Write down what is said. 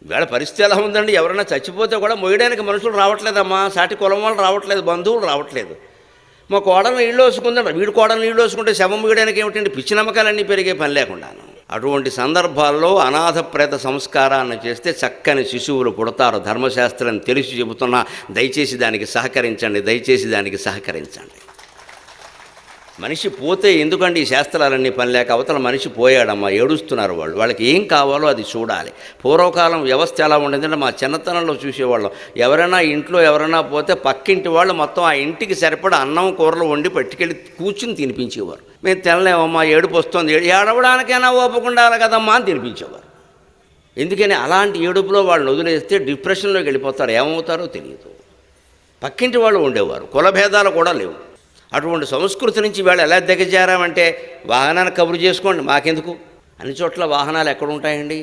వేళ పరిస్థితి ఎలా ఉందండి? ఎవరైనా చచ్చిపోతే కూడా మొయ్యడానికి మనుషులు రావట్లేదమ్మా, సాటి కులం వాళ్ళు రావట్లేదు, బంధువులు రావట్లేదు. మా కోడలు నీళ్ళు వేసుకుందంట, వీడి కోడలు నీళ్ళు వేసుకుంటే శవం మొయ్యడానికి ఏమిటండి? పిచ్చి నమ్మకాలన్నీ పెరిగే పని లేకుండాను. అటువంటి సందర్భాల్లో అనాథ ప్రేత సంస్కారాన్ని చేస్తే చక్కని శిశువులు పుడతారు. ధర్మశాస్త్రం తెలిసి చెబుతున్నా, దయచేసి దానికి సహకరించండి, దయచేసి దానికి సహకరించండి. మనిషి పోతే ఎందుకండి ఈ శాస్త్రాలన్నీ పని లేక? అవతల మనిషి పోయాడమ్మా, ఏడుస్తున్నారు వాళ్ళు. వాళ్ళకి ఏం కావాలో అది చూడాలి. పూర్వకాలం వ్యవస్థ ఎలా ఉండేదంటే మా చిన్నతనంలో చూసేవాళ్ళం, ఎవరైనా ఇంట్లో ఎవరైనా పోతే పక్కింటి వాళ్ళు మొత్తం ఆ ఇంటికి సరిపడా అన్నం కూరలు వండి పట్టుకెళ్ళి కూర్చుని తినిపించేవారు. మేము తినలేమమ్మా, ఏడుపు వస్తుంది, ఏడవడానికైనా ఓపకుండాలి కదమ్మా అని తినిపించేవారు. ఎందుకని అలాంటి ఏడుపులో వాళ్ళని వదిలేస్తే డిప్రెషన్లోకి వెళ్ళిపోతారు, ఏమవుతారో తెలియదు. పక్కింటి వాళ్ళు ఉండేవారు, కులభేదాలు కూడా లేవు. అటువంటి సంస్కృతి నుంచి వీళ్ళు ఎలా దిగజారామంటే, వాహనాన్ని కబురు చేసుకోండి మాకెందుకు, అన్ని చోట్ల వాహనాలు ఎక్కడ ఉంటాయండి?